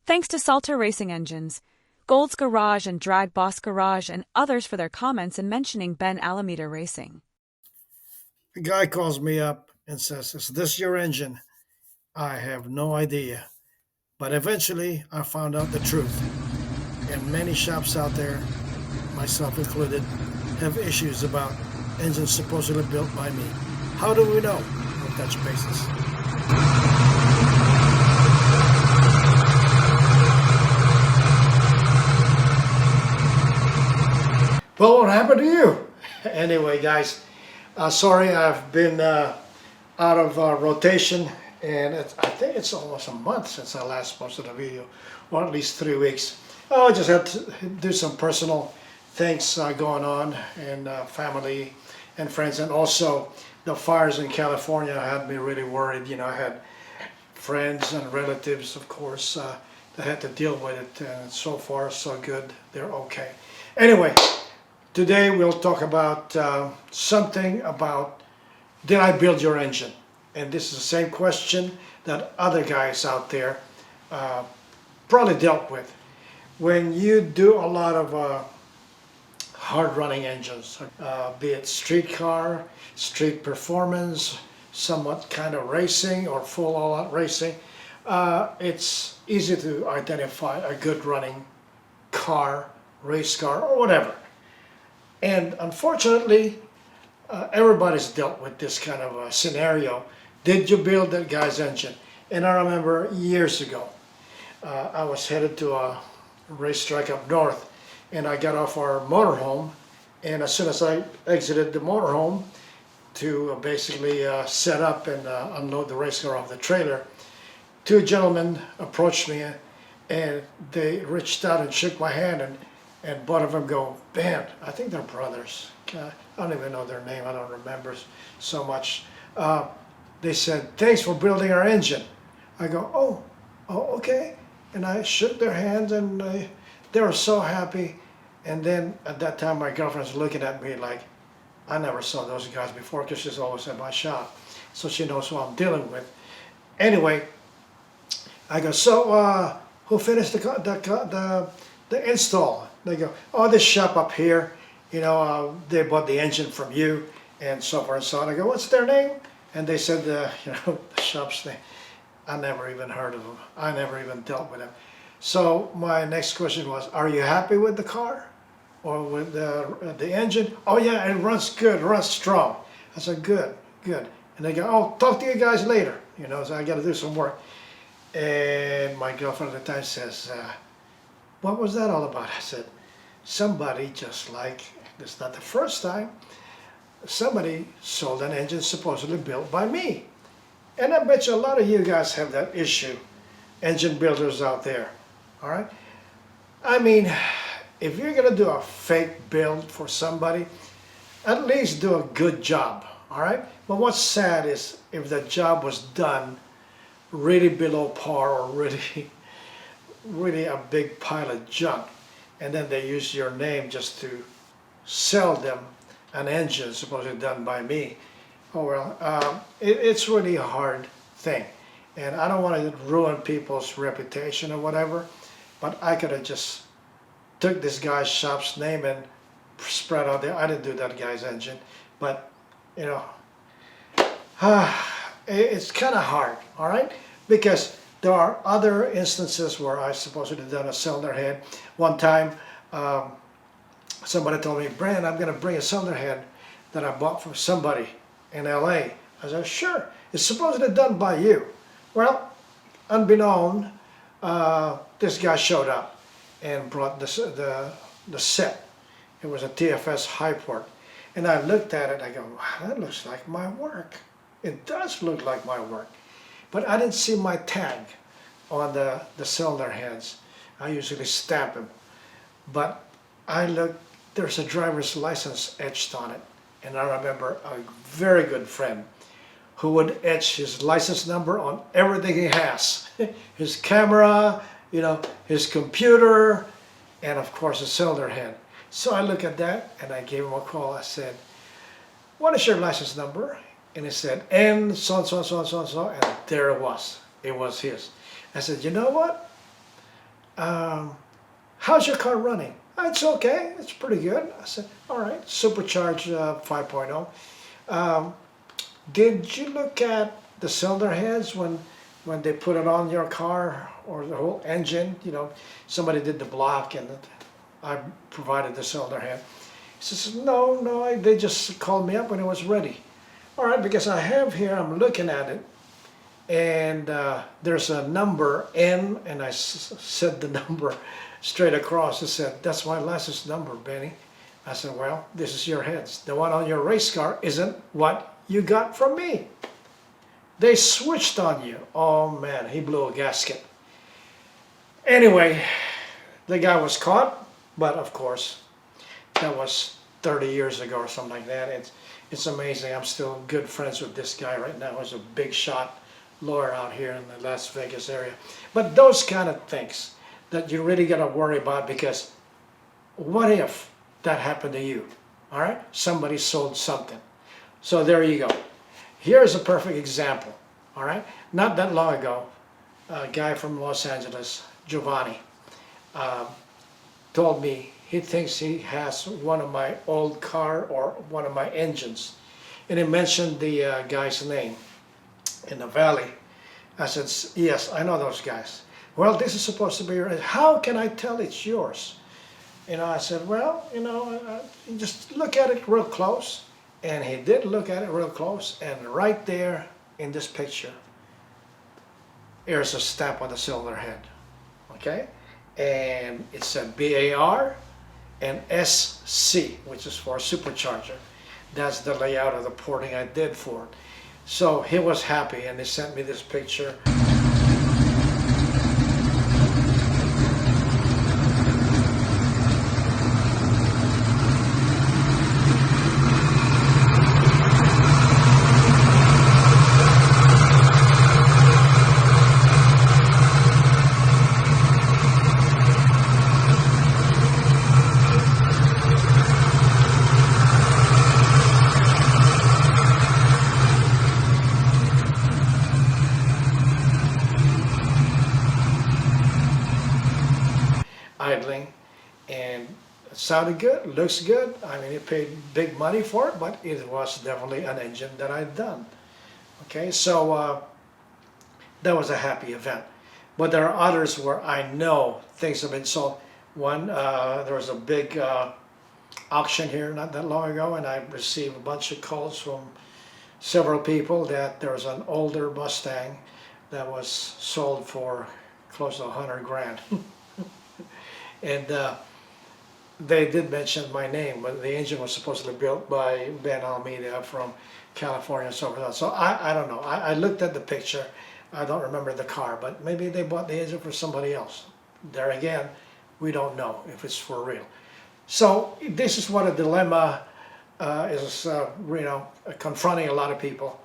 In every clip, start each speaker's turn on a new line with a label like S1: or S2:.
S1: Thanks to Salter Racing Engines, Gold's Garage and Drag Boss Garage and others for their comments and mentioning Ben Alameda Racing.
S2: A guy calls me up and says, "Is this your engine?" I have no idea. But eventually, I found out the truth. And many shops out there, myself included, have issues about engines supposedly built by me. How do we know? We'll touch bases. Well, what happened to you? Anyway, guys, sorry I've been out of rotation, and I think it's almost a month since I last posted a video, or at least 3 weeks. Oh, I just had to do some personal things going on, and family and friends, and also the fires in California had me really worried. You know, I had friends and relatives, of course, that had to deal with it, and so far so good. They're okay. Anyway, today we'll talk about something about, did I build your engine? And this is the same question that other guys out there probably dealt with. When you do a lot of hard running engines, be it street car, street performance, somewhat kind of racing or full all-out racing, it's easy to identify a good running car, race car, or whatever. And unfortunately, everybody's dealt with this kind of a scenario. Did you build that guy's engine? And I remember years ago, I was headed to a racetrack up north, and I got off our motorhome, and as soon as I exited the motorhome to basically set up and unload the race car off the trailer, two gentlemen approached me, and they reached out and shook my hand, and both of them go, "Ben," I think they're brothers. I don't even know their name. I don't remember so much. They said, "Thanks for building our engine." I go, oh, okay. And I shook their hands, and they were so happy. And then at that time, my girlfriend was looking at me like, I never saw those guys before, because she's always at my shop, so she knows who I'm dealing with. Anyway, I go, "So who finished the install?" They go, "Oh, this shop up here, you know, they bought the engine from you," and so forth and so on. I go, "What's their name?" And they said, you know, the shop's name. I never even heard of them. I never even dealt with them. So my next question was, "Are you happy with the car or with the engine?" "Oh yeah, it runs good, runs strong." I said, "Good, good." And they go, "Oh, talk to you guys later." You know, so I got to do some work. And my girlfriend at the time says, "What was that all about?" I said, "Somebody, just like, this is not the first time, somebody sold an engine supposedly built by me." And I bet you a lot of you guys have that issue, engine builders out there, all right? I mean, if you're gonna do a fake build for somebody, at least do a good job, all right? But what's sad is if the job was done really below par, or really a big pile of junk, and then they use your name just to sell them an engine supposedly done by me. Oh well, it's really a hard thing, and I don't want to ruin people's reputation or whatever, but I could have just took this guy's shop's name and spread out there. I didn't do that guy's engine, but you know, it's kind of hard, all right, because there are other instances where I supposedly done a cylinder head. One time, somebody told me, "Brand, I'm going to bring a cylinder head that I bought from somebody in LA." I said, "Sure, it's supposedly done by you." Well, unbeknown, this guy showed up and brought the set. It was a TFS high port. And I looked at it, I go, "Wow, that looks like my work." It does look like my work. But I didn't see my tag on the cylinder heads. I usually stamp them. But I looked, there's a driver's license etched on it. And I remember a very good friend who would etch his license number on everything he has. His camera, you know, his computer, and of course a cylinder head. So I look at that and I gave him a call. I said, "What is your license number?" And he said, "N so and so and so and so and so," and there it was. It was his. I said, "You know what? how's your car running? It's okay, it's pretty good. I said, all right, supercharged 5.0. Did you look at the cylinder heads when they put it on your car, or the whole engine? You know, somebody did the block and I provided the cylinder head. He says, no, they just called me up when it was ready. All right, because I have here, I'm looking at it, and there's a number N, and I said the number straight across. It said, that's my license number, Benny. I said, well, this is your heads. The one on your race car isn't what you got from me. They switched on you. Oh man, he blew a gasket. Anyway, the guy was caught, but of course, that was 30 years ago or something like that. It's amazing. I'm still good friends with this guy right now. He's a big shot lawyer out here in the Las Vegas area. But those kind of things that you really got to worry about, because what if that happened to you? All right, somebody sold something. So there you go. Here's a perfect example. All right, not that long ago, a guy from Los Angeles, Giovanni, told me he thinks he has one of my old car or one of my engines, and he mentioned the guy's name in the valley. I said, yes, I know those guys. Well, this is supposed to be your, how can I tell it's yours? You know, I said, well, you know, just look at it real close. And he did look at it real close, and right there in this picture, there's a stamp on the cylinder head, okay? And it said BAR and SC, which is for a supercharger. That's the layout of the porting I did for it. So he was happy, and he sent me this picture. Idling, and it sounded good, looks good. I mean, it paid big money for it, but it was definitely an engine that I'd done. Okay, so that was a happy event. But there are others where I know things have been sold. One, there was a big auction here not that long ago, and I received a bunch of calls from several people that there was an older Mustang that was sold for close to 100 grand. And they did mention my name, but the engine was supposedly built by Ben Almeida from California and so forth. So I don't know. I looked at the picture. I don't remember the car, but maybe they bought the engine for somebody else. There again, we don't know if it's for real. So this is what a dilemma is, you know, confronting a lot of people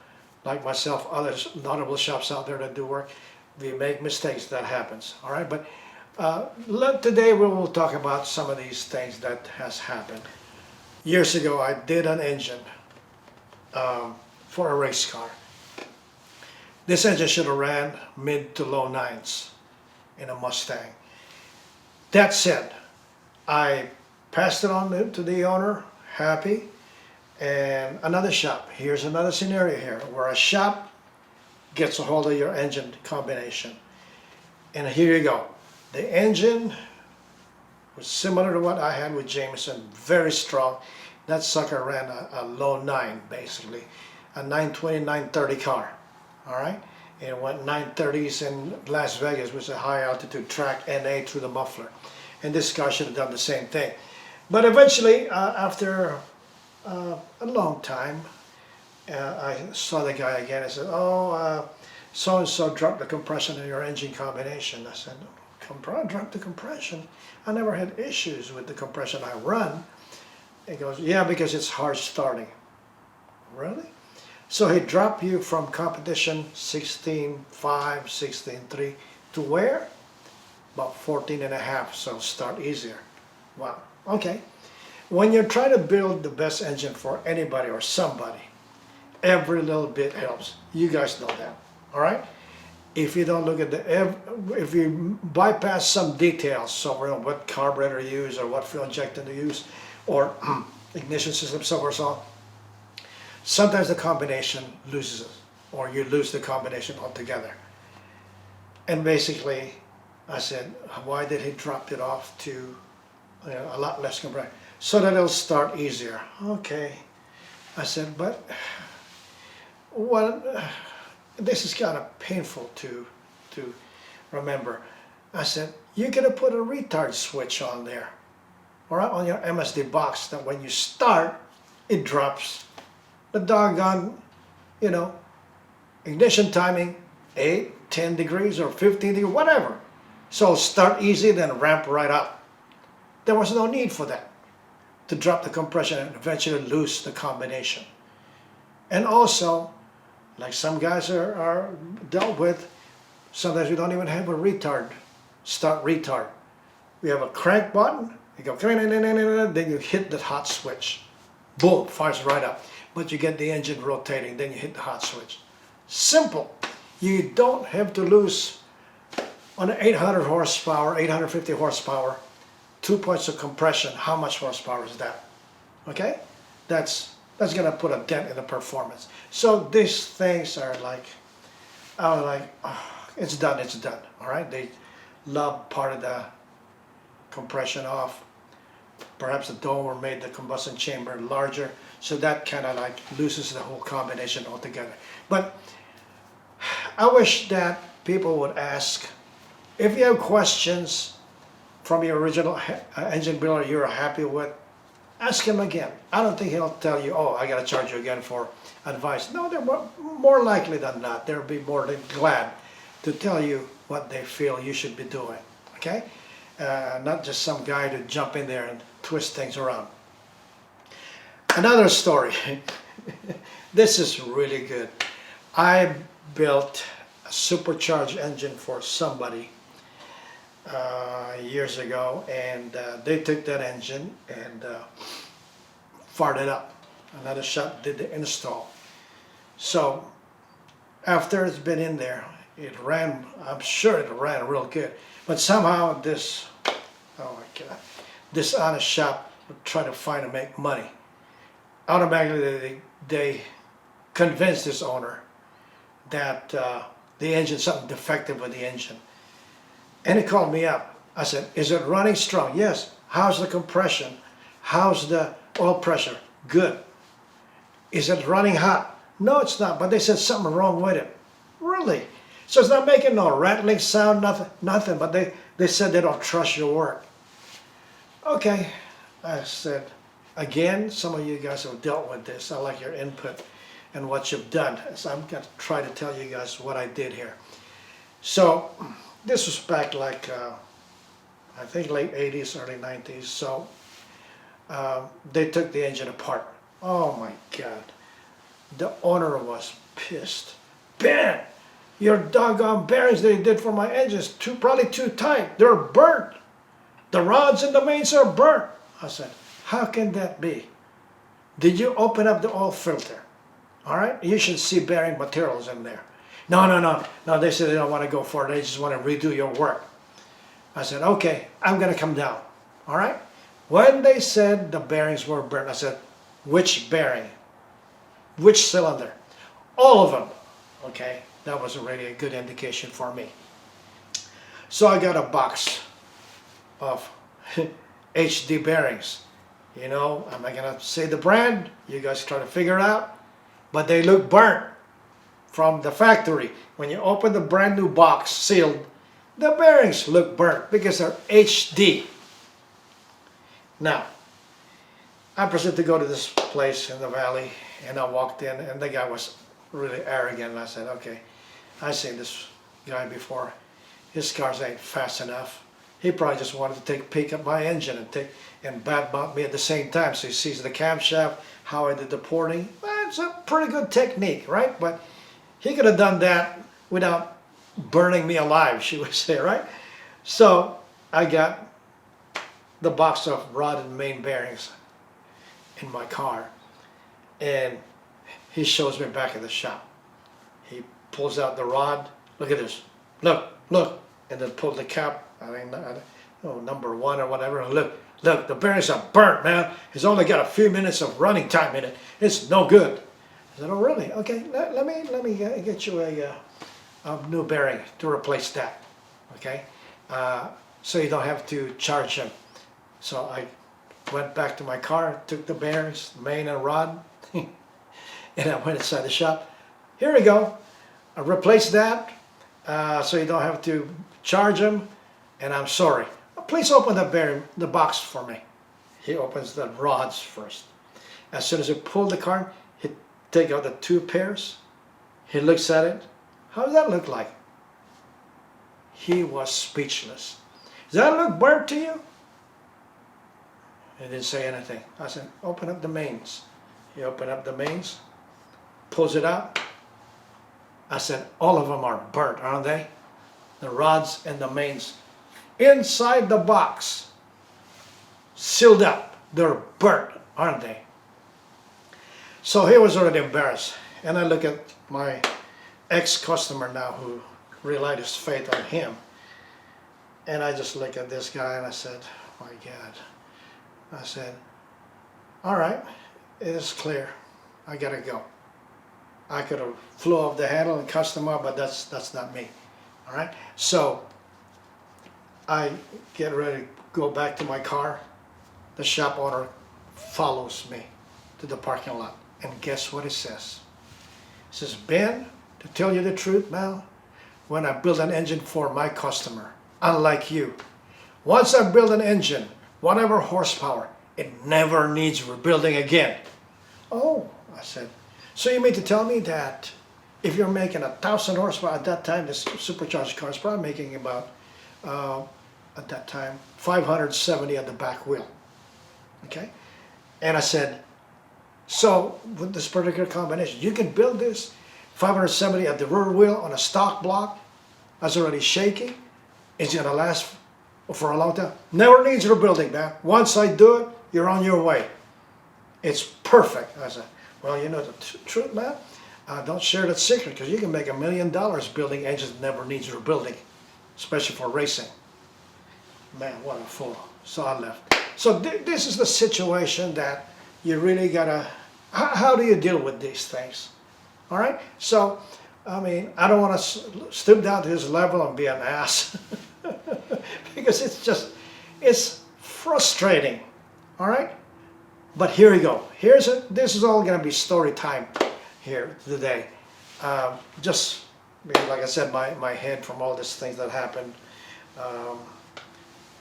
S2: like myself, others notable shops out there that do work. We make mistakes, that happens. All right, but today we will talk about some of these things that has happened. Years ago, I did an engine for a race car. This engine should have ran mid to low nines in a Mustang. That said, I passed it on to the owner, happy. And another shop, here's another scenario here, where a shop gets a hold of your engine combination. And here you go. The engine was similar to what I had with Jameson, very strong. That sucker ran a low 9, basically, a 920, 930 car, all right? And it went 930s in Las Vegas, which is a high altitude track, NA through the muffler. And this car should have done the same thing. But eventually, after a long time, I saw the guy again. I said, oh, so-and-so dropped the compression in your engine combination. I said, dropped the compression? I never had issues with the compression I run. He goes, yeah, because it's hard starting. Really? So he dropped you from competition 16.5, 16.3 to where? About 14.5, so start easier. Wow, okay. When you're trying to build the best engine for anybody or somebody, every little bit helps. You guys know that, all right? if you don't look at if you bypass some details, so what carburetor to use or what fuel injector to use or ignition system, so or so, sometimes the combination loses or you lose the combination altogether. And basically, I said, why did he drop it off to a lot less compression? So that it'll start easier. Okay. I said, but this is kind of painful to remember. I said, you could have put a retard switch on there, all right, on your MSD box, that when you start, it drops the doggone, ignition timing, 8, 10 degrees or 15 degrees, whatever. So start easy, then ramp right up. There was no need for that, to drop the compression and eventually lose the combination. And also, like some guys are dealt with, sometimes we don't even have a start retard. We have a crank button, you go, then you hit the hot switch. Boom, fires right up. But you get the engine rotating, then you hit the hot switch. Simple. You don't have to lose on an 800 horsepower, 850 horsepower, 2 points of compression. How much horsepower is that? Okay? That's going to put a dent in the performance. So these things are like, it's done, all right? They lob part of the compression off. Perhaps the dome made the combustion chamber larger, so that kind of like loses the whole combination altogether. But I wish that people would ask, if you have questions from your original engine builder you're happy with, ask him again. I don't think he'll tell you, oh, I got to charge you again for advice. No, they're more likely than not, they'll be more than glad to tell you what they feel you should be doing, okay? Not just some guy to jump in there and twist things around. Another story. This is really good. I built a supercharged engine for somebody years ago, and they took that engine and fired it up. Another shop did the install. So after it's been in there, it ran, I'm sure it ran real good, but somehow this, oh my God, this honest shop would try to find and make money. Automatically they convinced this owner that the engine, something defective with the engine. And he called me up. I said, is it running strong? Yes. How's the compression? How's the oil pressure? Good. Is it running hot? No, it's not, but they said something wrong with it. Really? So it's not making no rattling sound, nothing, but they said they don't trust your work. Okay, I said, again, some of you guys have dealt with this. I like your input and what you've done. So I'm going to try to tell you guys what I did here. So this was back like, I think late 80s, early 90s. So they took the engine apart. Oh my God. The owner was pissed. Ben, your doggone bearings that you did for my engines, probably too tight. They're burnt. The rods and the mains are burnt. I said, how can that be? Did you open up the oil filter? All right, you should see bearing materials in there. No, they said they don't want to go for it. They just want to redo your work. I said, okay, I'm going to come down. All right. When they said the bearings were burnt, I said, which bearing? Which cylinder? All of them. Okay, that was already a good indication for me. So I got a box of HD bearings. You know, I'm not going to say the brand. You guys try to figure it out. But they look burnt from the factory. When you open the brand new box, sealed, the bearings look burnt because they're HD. Now, I proceeded to go to this place in the valley, and I walked in, and the guy was really arrogant, and I said, okay, I've seen this guy before. His cars ain't fast enough. He probably just wanted to take a peek at my engine and bad-mouth me at the same time. So he sees the camshaft, how I did the porting. Well, it's a pretty good technique, right? But he could have done that without burning me alive, she would say, right? So I got the box of rod and main bearings in my car, and he shows me back at the shop. He pulls out the rod, look at this. Look. And then pulled the cap, number 1 or whatever. Look, the bearings are burnt, man. It's only got a few minutes of running time in it. It's no good. I said, oh, really? Okay, let me get you a new bearing to replace that, okay? So you don't have to charge them. So I went back to my car, took the bearings, main and rod, and I went inside the shop. Here we go. I replaced that, so you don't have to charge them, and I'm sorry. Please open the box for me. He opens the rods first. As soon as he pulled the card, he take out the 2 pairs. He looks at it. How does that look like? He was speechless. Does that look burnt to you? He didn't say anything. I said, open up the mains. He opened up the mains, pulls it out. I said, all of them are burnt, aren't they? The rods and the mains. Inside the box, sealed up. They're burnt, aren't they? So he was already embarrassed. And I look at my ex-customer now who relied his faith on him. And I just look at this guy and I said, my God. I said, all right, it is clear. I gotta go. I could have flew off the handle and cussed him out, but that's not me. All right? So I get ready to go back to my car. The shop owner follows me to the parking lot. And guess what he says? He says, Ben, to tell you the truth now, when I build an engine for my customer, unlike you, once I build an engine, whatever horsepower, it never needs rebuilding again. Oh, I said, so you mean to tell me that if you're making 1,000 horsepower, at that time, this supercharged car is probably making about, at that time, 570 at the back wheel. Okay? And I said, so with this particular combination, you can build this 570 at the rear wheel on a stock block that's already shaky. It's going to last for a long time. Never needs rebuilding, man. Once I do it, you're on your way. It's perfect. I said, well, you know the truth, man? Don't share that secret because you can make $1 million building engines that never needs rebuilding, especially for racing. Man, what a fool. So I left. So this is the situation that you really gotta, how do you deal with these things? All right? So, I mean, I don't want to stoop down to his level and be an ass because it's frustrating. All right? But here we go. This is all going to be story time here today. Just, like I said, my head from all these things that happened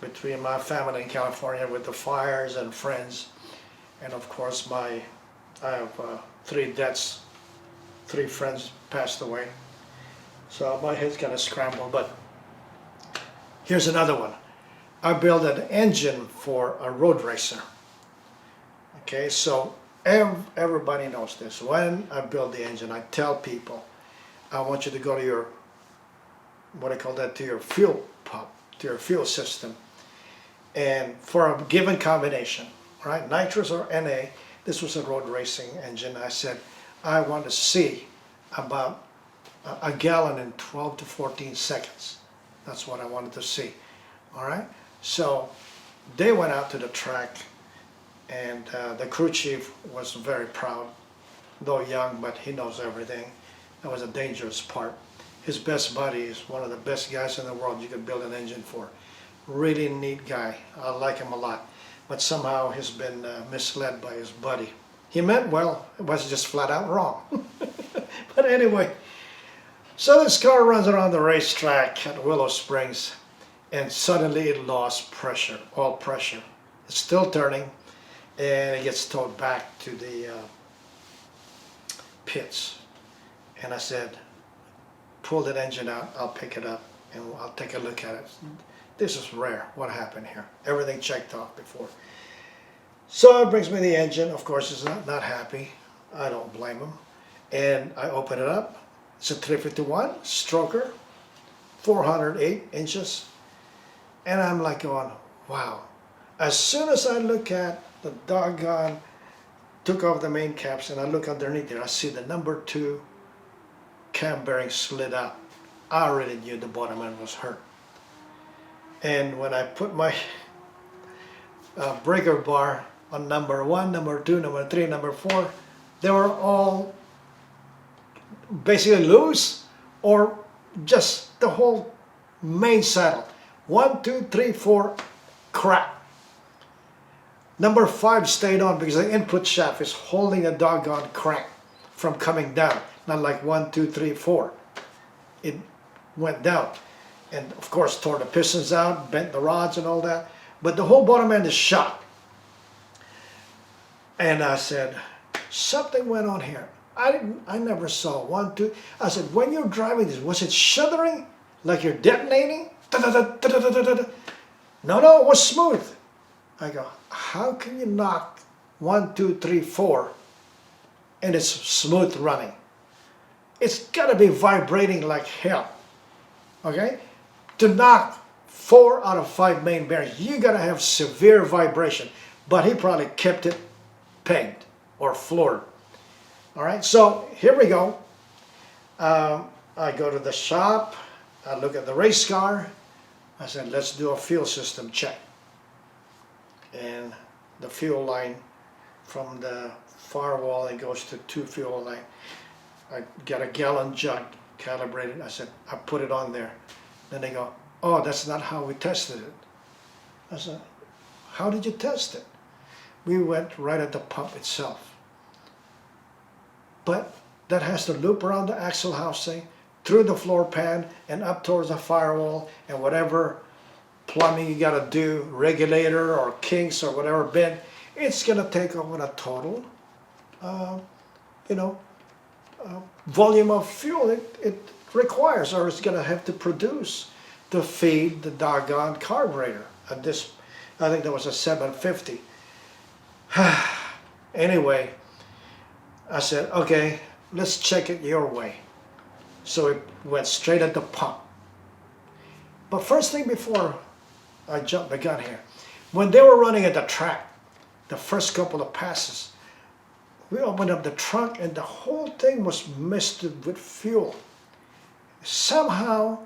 S2: between my family in California with the fires and friends. And of course, I have 3 deaths. 3 friends passed away. So my head's kind of scrambled. But here's another one. I built an engine for a road racer. Okay, so everybody knows this. When I build the engine, I tell people, I want you to go to your, what I call that, to your fuel pump, to your fuel system. And for a given combination, right, nitrous or NA, this was a road racing engine. I said, I want to see about a gallon in 12 to 14 seconds. That's what I wanted to see. All right, so they went out to the track. And the crew chief was very proud, though young, but he knows everything. That was a dangerous part. His best buddy is one of the best guys in the world you could build an engine for. Really neat guy. I like him a lot. But somehow he's been misled by his buddy. He meant well, it was just flat out wrong. But anyway, so this car runs around the racetrack at Willow Springs, and suddenly it lost pressure, all pressure. It's still turning. And it gets towed back to the pits. And I said, pull that engine out, I'll pick it up, and I'll take a look at it. This is rare, what happened here? Everything checked off before. So it brings me the engine, of course he's not happy. I don't blame him. And I open it up. It's a 351 stroker, 408 inches. And I'm like going, wow. As soon as I look at the doggone, took off the main caps and I look underneath there, I see the number 2 cam bearing slid out. I already knew the bottom end was hurt. And when I put my breaker bar on number 1, number 2, number 3, number 4, they were all basically loose, or just the whole main saddle. 1, 2, 3, 4, crap. Number 5 stayed on because the input shaft is holding a doggone crank from coming down. Not like 1, 2, 3, 4. It went down. And of course tore the pistons out, bent the rods and all that. But the whole bottom end is shot. And I said, something went on here. I never saw 1, 2. I said, when you're driving this, was it shuddering? Like you're detonating? No, it was smooth. I go, how can you knock 1, 2, 3, 4 and it's smooth running? It's got to be vibrating like hell. Okay? To knock 4 out of 5 main bearings, you got to have severe vibration. But he probably kept it pegged or floored. All right, so here we go. I go to the shop. I look at the race car. I said, let's do a fuel system check. And the fuel line from the firewall, it goes to 2 fuel line. I got a gallon jug calibrated. I said, I put it on there. Then they go, oh, that's not how we tested it. I said, how did you test it? We went right at the pump itself. But that has to loop around the axle housing, through the floor pan, and up towards the firewall, and whatever plumbing you got to do, regulator or kinks or whatever bend, it's going to take over a total, volume of fuel it requires, or it's going to have to produce to feed the doggone carburetor. At this, I think that was a 750. Anyway, I said, okay, let's check it your way. So it went straight at the pump. But first thing before I jumped the gun here, when they were running at the track, the first couple of passes, we opened up the trunk and the whole thing was misted with fuel. Somehow,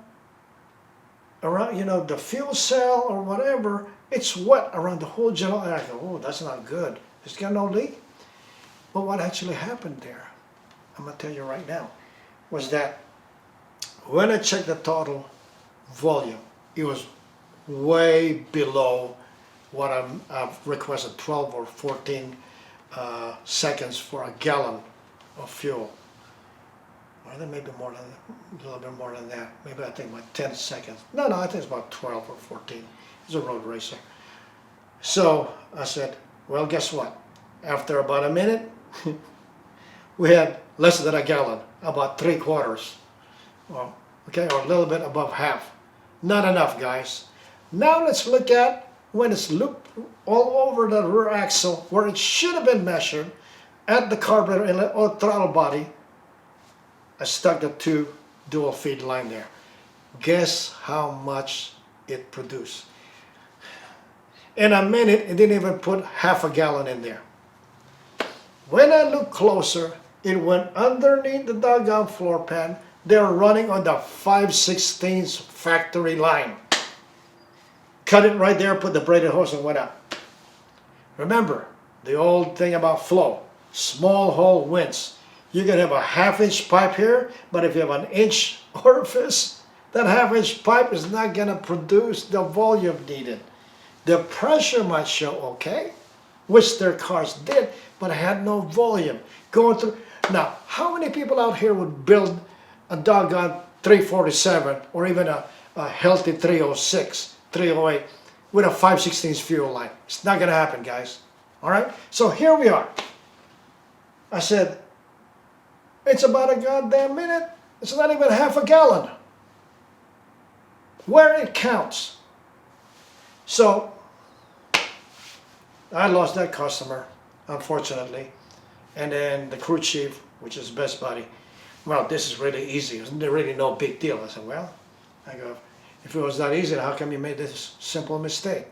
S2: around, the fuel cell or whatever, it's wet around the whole general area. I go, oh, that's not good. It's got no leak. But what actually happened there, I'm going to tell you right now, was that when I checked the total volume, it was way below what I've requested, 12 or 14 seconds for a gallon of fuel. Or then maybe more than a little bit more than that. Maybe I think about 10 seconds. No, I think it's about 12 or 14. He's a road racer. So I said, well, guess what? After about a minute, we had less than a gallon, about 3/4. Well, okay, or a little bit above half. Not enough, guys. Now let's look at when it's looped all over the rear axle where it should have been measured at the carburetor inlet or throttle body. I stuck the 2 dual feed line there. Guess how much it produced? In a minute, it didn't even put half a gallon in there. When I looked closer, it went underneath the doggone floor pan. They're running on the 5/16 factory line. Cut it right there, put the braided hose and went up. Remember, the old thing about flow, small hole wins. You can have a 1/2-inch pipe here, but if you have an inch orifice, that 1/2-inch pipe is not going to produce the volume needed. The pressure might show okay, which their cars did, but had no volume going through. Now, how many people out here would build a doggone 347 or even a healthy 306, 308 with a 5/16 fuel line? It's not going to happen, guys. All right? So here we are. I said, it's about a goddamn minute. It's not even half a gallon. Where it counts. So I lost that customer, unfortunately. And then the crew chief, which is best buddy, well, this is really easy. It's really no big deal. I said, well, if it was that easy, how come you made this simple mistake?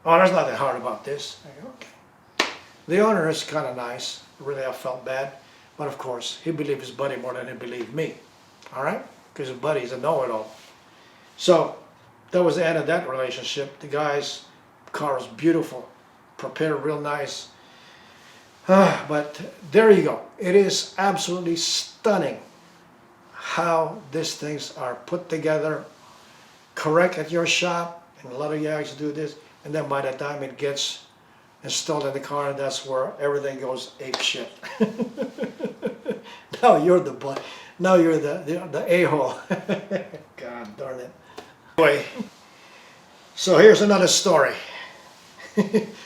S2: Oh, there's nothing hard about this. I go, okay. The owner is kind of nice. Really, I felt bad. But of course, he believed his buddy more than he believed me. All right? because his buddy's a know-it-all. So that was the end of that relationship. The guy's car was beautiful, prepared real nice. But there you go. It is absolutely stunning how these things are put together correct at your shop, and a lot of guys do this, and then by the time it gets installed in the car, that's where everything goes ape shit. Now you're the butt. Now you're the a-hole. God darn it. Anyway, so here's another story.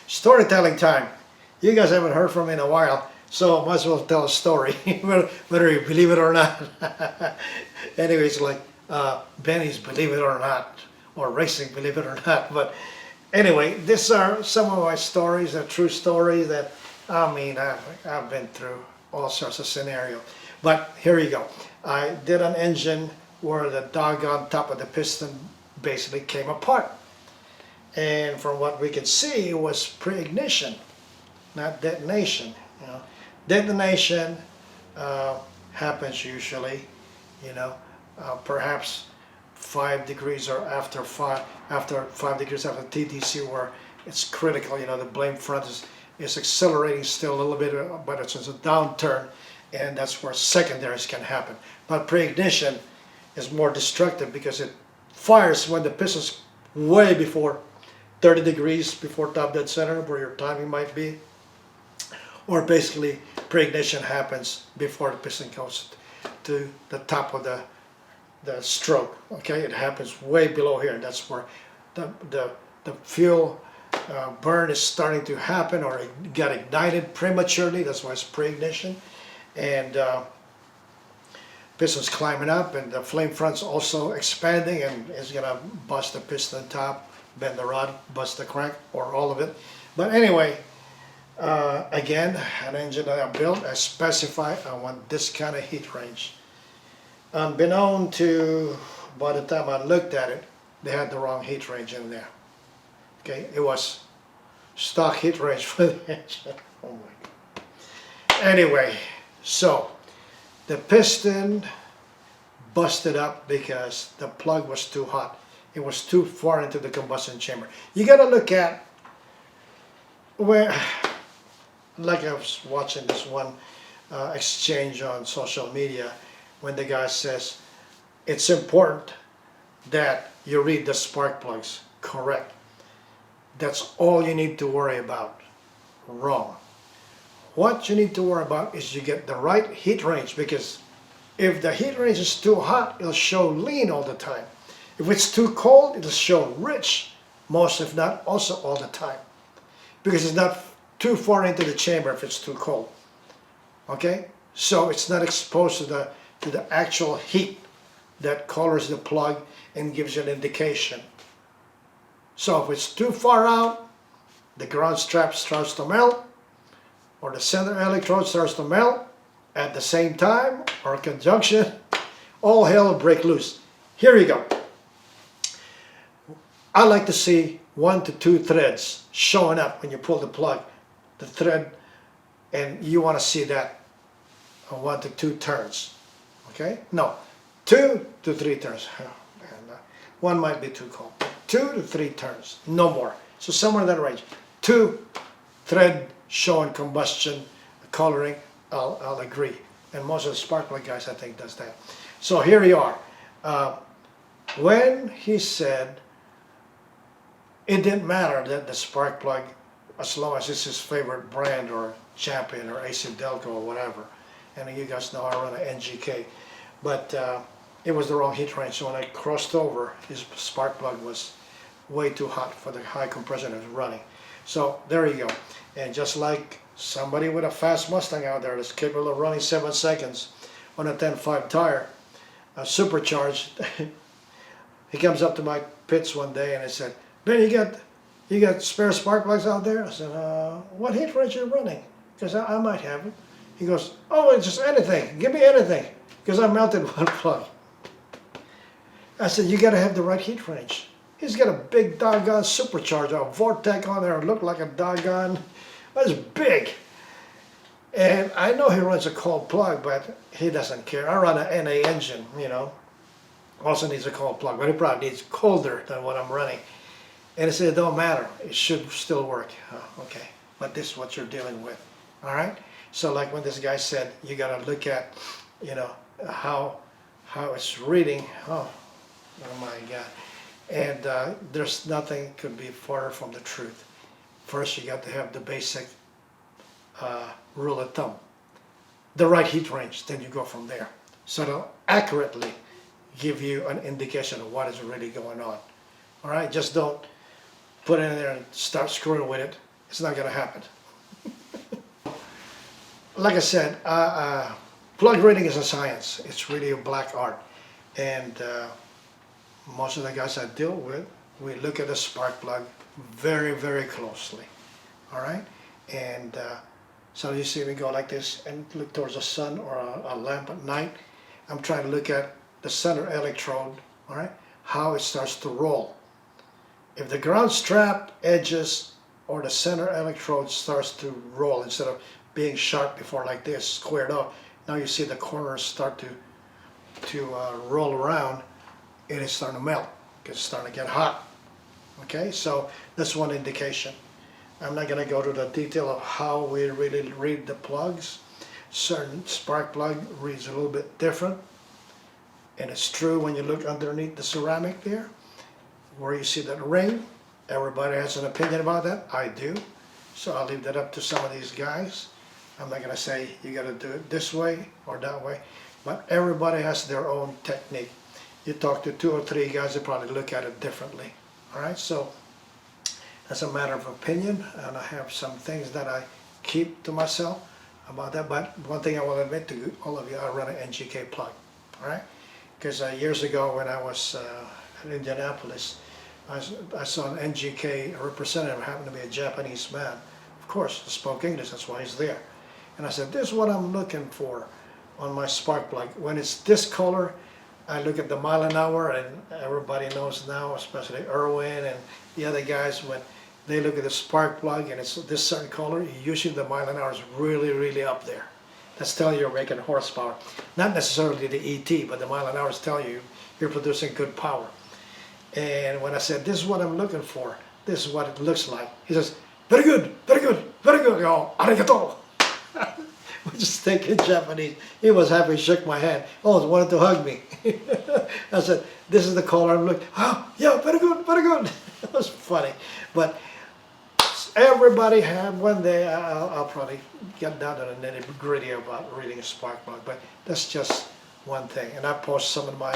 S2: Storytelling time. You guys haven't heard from me in a while, so I might as well tell a story, whether you believe it or not. Anyways, like Benny's Believe It or Not, or Racing Believe It or Not. But anyway, these are some of my stories, a true story that, I mean, I've been through all sorts of scenarios. But here you go. I did an engine where the doggone top of the piston basically came apart. And from what we could see, it was pre-ignition, not detonation. You know, detonation happens usually, you know, perhaps 5 degrees or after 5 degrees after TDC, where it's critical. You know, the blame front is accelerating still a little bit, but it's a downturn, and that's where secondaries can happen. But pre-ignition is more destructive because it fires when the piston's way before 30 degrees before top dead center, where your timing might be. Or basically pre-ignition happens before the piston goes to the top of the stroke. Okay, it happens way below here. That's where the fuel burn is starting to happen, or it got ignited prematurely. That's why it's pre-ignition. And piston's climbing up, and the flame front's also expanding, and it's gonna bust the piston top, bend the rod, bust the crank, or all of it. But anyway, again, an engine that I built, I specify I want this kind of heat range. Unbeknown to, by the time I looked at it, they had the wrong heat range in there. Okay, it was stock heat range for the engine. Oh my God. Anyway, so the piston busted up because the plug was too hot. It was too far into the combustion chamber. You got to look at where, like I was watching this one exchange on social media, when the guy says it's important that you read the spark plugs correct. That's all you need to worry about. Wrong. What you need to worry about is you get the right heat range, because if the heat range is too hot, it'll show lean all the time. If it's too cold, it'll show rich, most if not also all the time, because it's not too far into the chamber if it's too cold. Okay, so it's not exposed to the actual heat that colors the plug and gives you an indication. So if it's too far out, the ground strap starts to melt, or the center electrode starts to melt at the same time, or conjunction, all hell will break loose. Here you go. I like to see 1 to 2 threads showing up when you pull the plug, the thread, and you want to see that 1 to 2 turns. Okay? No, 2 to 3 turns. One might be too cold. 2 to 3 turns, no more. So somewhere in that range. 2 thread showing combustion coloring, I'll agree. And most of the spark plug guys, I think, does that. So here we are. When he said it didn't matter that the spark plug, as long as it's his favorite brand or Champion or AC Delco or whatever, and you guys know I run an NGK, but it was the wrong heat range. So when I crossed over, his spark plug was way too hot for the high compression it was running. So there you go. And just like somebody with a fast Mustang out there that's capable of running 7 seconds on a 10.5 tire, supercharged, he comes up to my pits one day and he said, "Ben, you got spare spark plugs out there?" I said, "What heat range are you running? Because I might have it." He goes, "Oh, it's just anything. Give me anything, because I melted one plug." I said, "You got to have the right heat range." He's got a big doggone supercharger, a Vortec on there, looked like a doggone, that's big. And I know he runs a cold plug, but he doesn't care. I run an NA engine, you know, Also needs a cold plug, but it probably needs colder than what I'm running. And I said, it don't matter, it should still work. Oh, okay, but this is what you're dealing with, all right? So like when this guy said, you gotta look at, you know, how it's reading. Oh my God. And there's nothing could be farther from the truth. First, you got to have the basic rule of thumb, the right heat range, then you go from there. So it'll accurately give you an indication of what is really going on. All right, just don't put it in there and start screwing with it. It's not gonna happen. Like I said, plug reading is a science. It's really a black art. And most of the guys I deal with, we look at the spark plug very, very closely. All right? And so you see me go like this and look towards the sun or a lamp at night. I'm trying to look at the center electrode, all right? How it starts to roll. If the ground strap edges or the center electrode starts to roll instead of being sharp before like this, squared up, now you see the corners start to roll around, and it's starting to melt because it's starting to get hot. Okay, so that's one indication. I'm not going to go to the detail of how we really read the plugs. Certain spark plug reads a little bit different, and it's true when you look underneath the ceramic there, where you see that ring. Everybody has an opinion about that. I do. So I'll leave that up to some of these guys. I'm not going to say you got to do it this way or that way, but everybody has their own technique. You talk to 2 or 3 guys, they probably look at it differently. All right, so that's a matter of opinion, and I have some things that I keep to myself about that. But one thing I will admit to all of you, I run an NGK plug. All right, because years ago when I was in Indianapolis, I saw an NGK representative, happened to be a Japanese man. Of course, he spoke English, that's why he's there. And I said, this is what I'm looking for on my spark plug. When it's this color, I look at the mile an hour, and everybody knows now, especially Irwin and the other guys, when they look at the spark plug and it's this certain color, usually the mile an hour is really, really up there. That's telling you you're making horsepower. Not necessarily the ET, but the mile an hour is telling you you're producing good power. And when I said, this is what I'm looking for, this is what it looks like, he says, very good, very good, very good. I go, arigato. Which is thinking Japanese. He was happy, shook my hand. Oh, he wanted to hug me. I said, this is the color I'm looking. Oh, yeah, very good, very good. It was funny. But everybody had one day, I'll probably get down to the nitty gritty about reading a spark plug, but that's just one thing. And I post some of my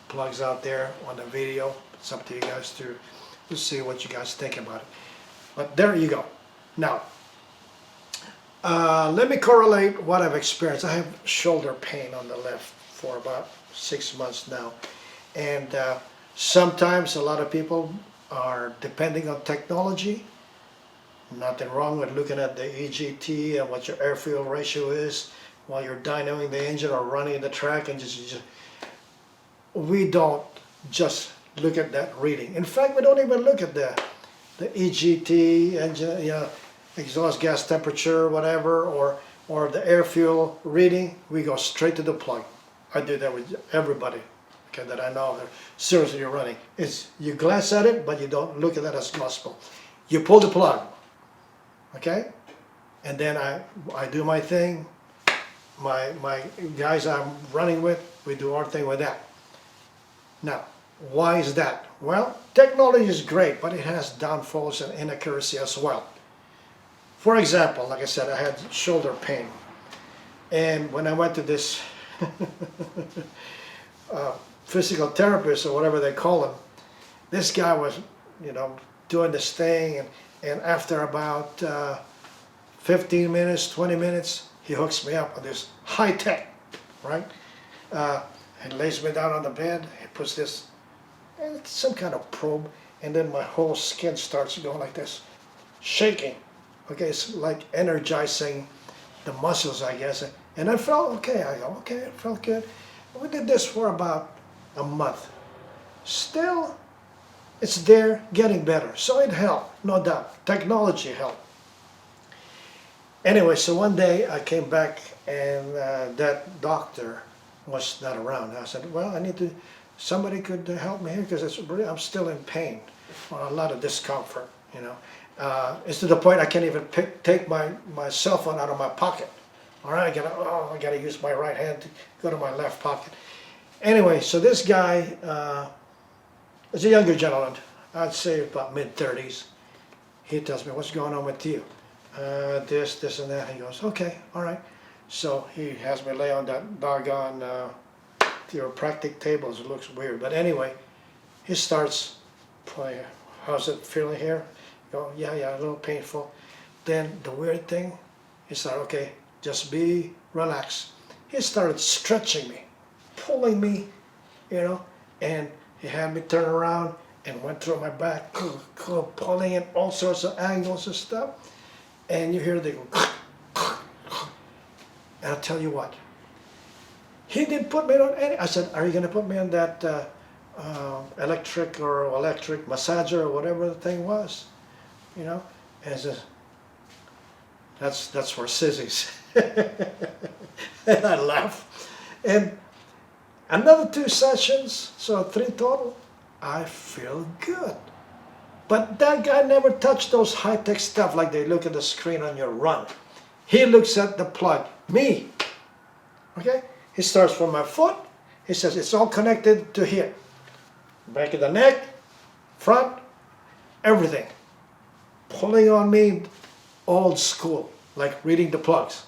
S2: plugs out there on the video. It's up to you guys to see what you guys think about it. But there you go. Now, let me correlate what I've experienced. I have shoulder pain on the left for about 6 months now. And sometimes a lot of people are depending on technology. Nothing wrong with looking at the EGT and what your air-fuel ratio is while you're dynoing the engine or running the track. And just we don't just look at that reading. In fact, we don't even look at the EGT engine, you know, exhaust gas temperature, whatever, or the air fuel reading. We go straight to the plug. I do that with everybody, okay, that I know that seriously you're running. It's you glance at it, but you don't look at that as gospel. You pull the plug, okay, and then I do my thing. My guys I'm running with, we do our thing with that. Now, why is that? Well, technology is great, but it has downfalls and inaccuracy as well. For example, like I said, I had shoulder pain, and when I went to this physical therapist or whatever they call him, this guy was, you know, doing this thing, and after about 15 minutes, 20 minutes, he hooks me up with this high tech, right? And lays me down on the bed. He puts this, it's some kind of probe, and then my whole skin starts going like this, shaking. Okay, it's like energizing the muscles, I guess. And I felt okay. I go, okay, it felt good. We did this for about a month. Still, it's there, getting better. So it helped, no doubt. Technology helped. Anyway, so one day I came back and that doctor was not around. I said, well, I need to somebody could help me here because I'm still in pain, or a lot of discomfort, you know. It's to the point I can't even take my cell phone out of my pocket. All right, I gotta use my right hand to go to my left pocket. Anyway, so this guy is a younger gentleman, I'd say about mid-30s. He tells me, what's going on with you? This and that. He goes, okay, all right. So he has me lay on that doggone chiropractic table. It looks weird, but anyway, he starts playing. How's it feeling here? Go, yeah, a little painful. Then the weird thing, he started, okay, just be relaxed. He started stretching me, pulling me, you know, and he had me turn around and went through my back, pulling in all sorts of angles and stuff. And you hear the go, and I'll tell you what, he didn't put me on any. I said, are you going to put me on that electric massager or whatever the thing was? You know, and he says, that's for sissies. And I laugh. And another 2 sessions, so 3 total, I feel good. But that guy never touched those high-tech stuff like they look at the screen on your run. He looks at the plug. Me. Okay? He starts from my foot. He says it's all connected to here. Back of the neck, front, everything. Pulling on me, old school, like reading the plugs.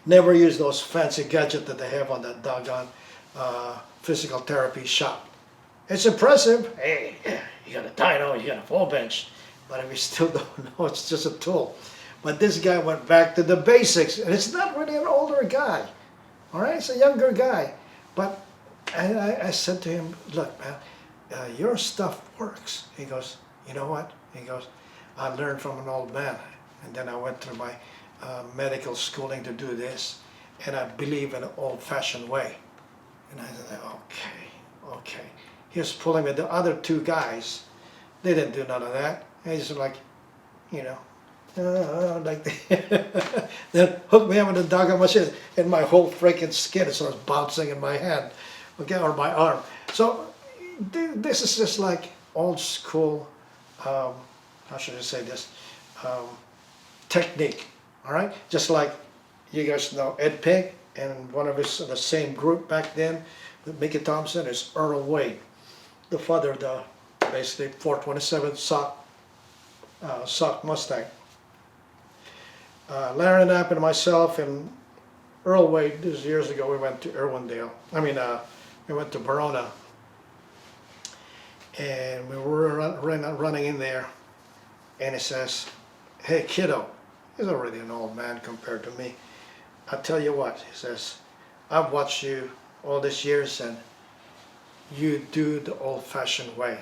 S2: Never use those fancy gadgets that they have on that doggone physical therapy shop. It's impressive. Hey, you got a dyno, you got a full bench. But if you still don't know, it's just a tool. But this guy went back to the basics. And it's not really an older guy. All right, it's a younger guy. But I said to him, look, man, your stuff works. He goes, you know what? He goes, I learned from an old man. And then I went through my medical schooling to do this. And I believe in an old-fashioned way. And I said, okay. He was pulling with the other 2 guys. They didn't do none of that. They just like, you know, like then hooked me up with the doggone machine, and my whole freaking skin starts bouncing in my hand, okay, or my arm. So this is just like old school. How should I say this? Technique. All right, just like you guys know Ed Pig, and one of his the same group back then with Mickey Thompson is Earl Wade, the father of the basically 427 sock Mustang. Larry Knapp and myself and Earl Wade, this was years ago, we went to Irwindale. We went to Verona, and we were running in there, and he says, hey kiddo, he's already an old man compared to me. I tell you what, he says, I've watched you all these years and you do the old-fashioned way.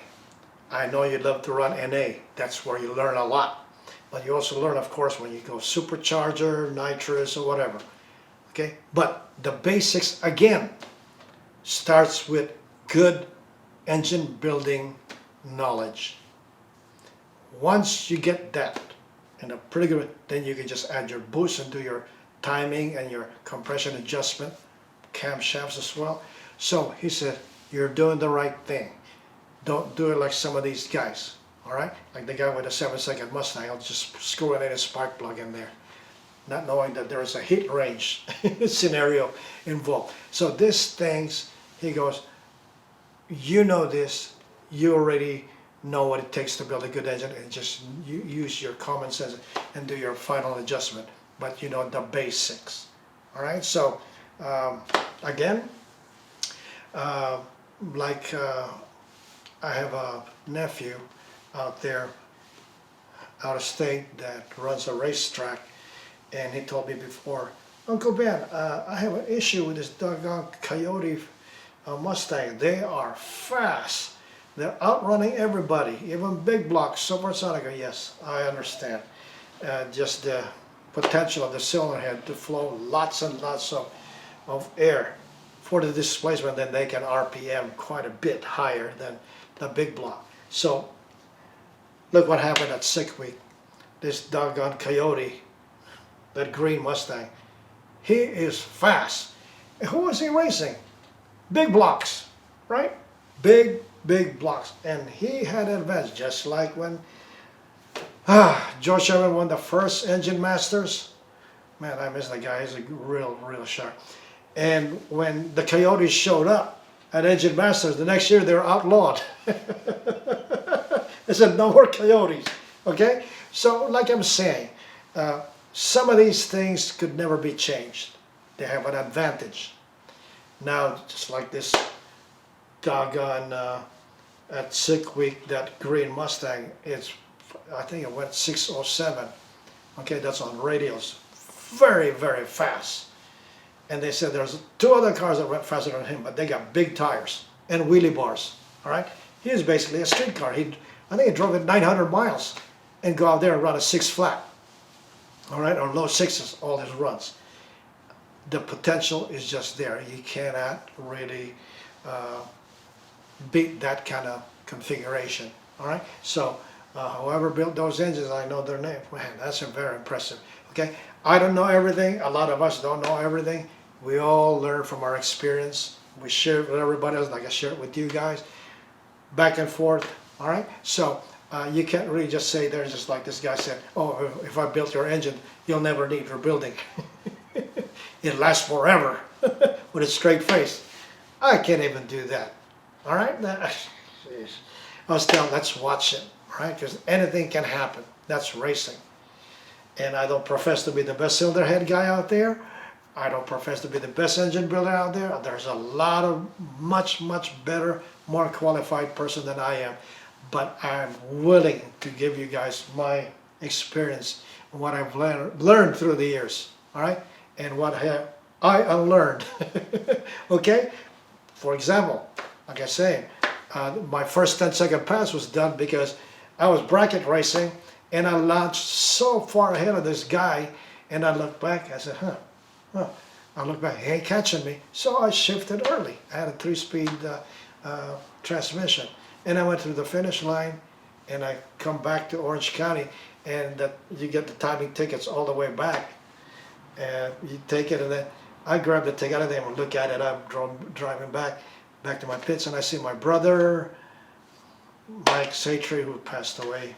S2: I know you love to run NA, that's where you learn a lot. But you also learn, of course, when you go supercharger, nitrous, or whatever. Okay? But the basics, again, starts with good engine building knowledge. Once you get that, and a pretty good, then you can just add your boost and do your timing and your compression adjustment, camshafts as well. So he said, you're doing the right thing. Don't do it like some of these guys. All right, like the guy with a 7-second Mustang, I'll just screw in a spark plug in there, not knowing that there is a heat range scenario involved. So these things, he goes, you know this, you already know what it takes to build a good engine, and just you use your common sense and do your final adjustment. But you know the basics. All right, so again, I have a nephew out there, out of state, that runs a racetrack, and he told me before, Uncle Ben, I have an issue with this doggone Coyote Mustang. They are fast. They're outrunning everybody, even big blocks, supersonic. Yes, I understand. Just the potential of the cylinder head to flow lots and lots of air for the displacement, then they can RPM quite a bit higher than the big block. So look what happened at 6 Week. This doggone Coyote, that green Mustang, he is fast. And who is he racing? Big blocks. right? Big blocks. And he had an advantage, just like when George Sherman won the first Engine Masters. Man, I miss that guy. He's a real shark. And when the Coyotes showed up at Engine Masters, the next year they were outlawed. They said, no more Coyotes. Okay? So, like I'm saying, some of these things could never be changed. They have an advantage. Now, just like this doggone at Sick Week, that green Mustang, I think it went 607. Okay, that's on radios. Very fast. And they said there's two other cars that went faster than him, but they got big tires and wheelie bars. All right, he was basically a street car. I think he drove it 900 miles and go out there and run a 6 flat. All right, or low sixes, all his runs. The potential is just there. You cannot really beat that kind of configuration. All right, so whoever built those engines, I know their name. Man, that's very impressive. Okay, I don't know everything. A lot of us don't know everything. We all learn from our experience. We share it with everybody else, like I share it with you guys, back and forth. All right, so you can't really just say there, just like this guy said, oh, if I built your engine, you'll never need rebuilding. It lasts forever with a straight face. I can't even do that. All right, I was telling, let's watch it, right? Because anything can happen. That's racing. And I don't profess to be the best cylinder head guy out there. I don't profess to be the best engine builder out there. There's a lot of much better, more qualified person than I am. But I'm willing to give you guys my experience and what I've learned through the years. All right? And what I unlearned. Okay? For example, like I say, my first 10-second pass was done because I was bracket racing and I launched so far ahead of this guy, and I looked back, I said, I looked back, he ain't catching me. So I shifted early. I had a 3-speed transmission. And I went to the finish line, and I come back to Orange County, and you get the timing tickets all the way back. And you take it, and then I grabbed the ticket, I didn't even look at it. I'm driving back to my pits, and I see my brother, Mike Saetre, who passed away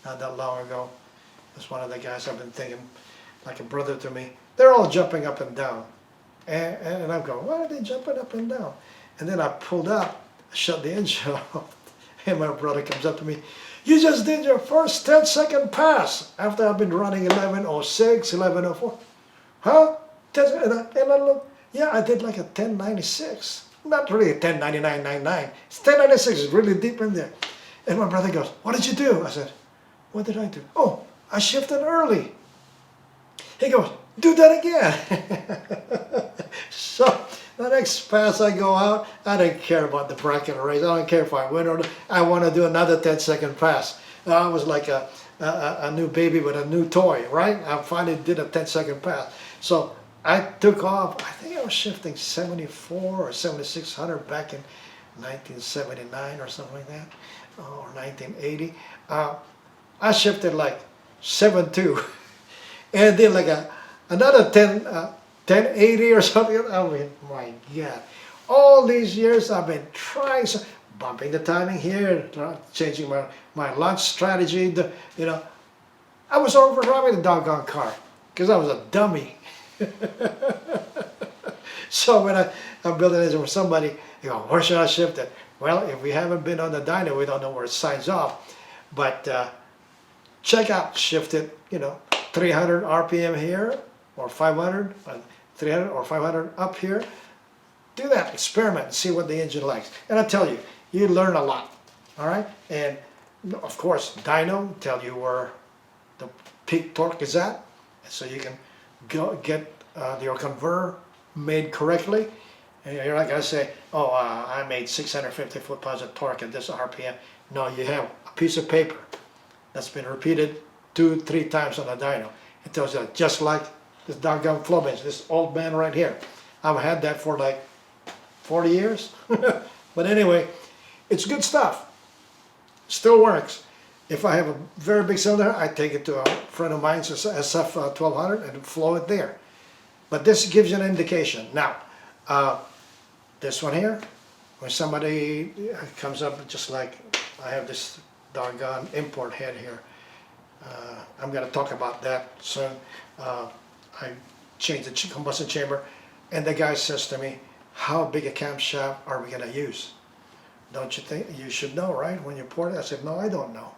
S2: not that long ago. That's one of the guys I've been thinking like a brother to me. They're all jumping up and down. And I'm going, why are they jumping up and down? And then I pulled up, shut the engine off, and my brother comes up to me, you just did your first 10-second pass after I've been running 11:06, 11:04. Huh? And I look, yeah, I did like a 10:96. Not really a 10:99.99. It's 10:96, it's really deep in there. And my brother goes, what did you do? I said, what did I do? Oh, I shifted early. He goes, do that again. So the next pass I go out, I don't care about the bracket race. I don't care if I win or not. I want to do another 10-second pass. I was like a new baby with a new toy, right? I finally did a 10-second pass. So I took off. I think I was shifting 74 or 7600 back in 1979 or something like that, or 1980. I shifted like 7.2 and then like another 1080 or something. I mean, my God. All these years I've been trying, bumping the timing here, changing my launch strategy. I was overdriving the doggone car because I was a dummy. So when I'm building engine with somebody, you go, where should I shift it? Well, if we haven't been on the dyno, we don't know where it signs off. But check out, shift it, 300 RPM here, or 500, 300 or 500 up here. Do that, experiment, and see what the engine likes. And I tell you, you learn a lot, all right? And of course, dyno tell you where the peak torque is at, so you can get your converter made correctly. And you're not going to say, oh, I made 650 foot-pounds of torque at this RPM. No, you have a piece of paper that's been repeated 2-3 times on the dyno. It tells you just like this doggone flow bench, this old man right here. I've had that for like 40 years. But anyway, it's good stuff. Still works. If I have a very big cylinder, I take it to a friend of mine's SF1200 and flow it there. But this gives you an indication. Now, This one here, when somebody comes up, just like I have this doggone import head here. I'm going to talk about that soon. I changed the combustion chamber, and the guy says to me, how big a camshaft are we going to use? Don't you think you should know, right, when you port it? I said, no, I don't know.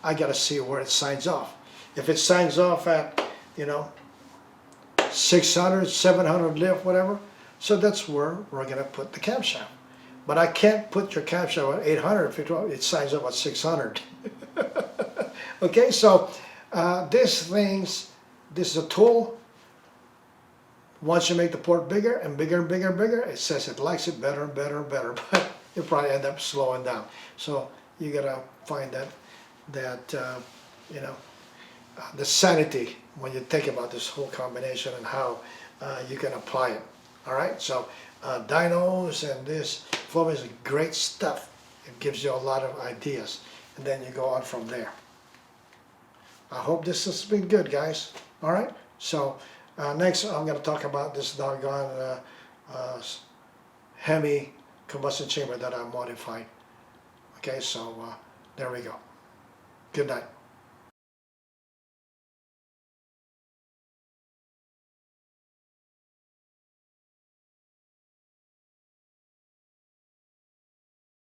S2: I got to see where it signs off. If it signs off at, 600, 700 lift, whatever, so that's where we're going to put the camshaft. But I can't put your camshaft at 800 if it signs off at 600. Okay, so this is a tool. Once you make the port bigger and bigger and bigger and bigger, it says it likes it better and better and better, but you'll probably end up slowing down. So you gotta find that the sanity when you think about this whole combination and how you can apply it. All right, so dynos and this flow is great stuff. It gives you a lot of ideas, and then you go on from there. I hope this has been good, guys. All right, so next I'm going to talk about this doggone Hemi combustion chamber that I modified. Okay, so there we go. Good night.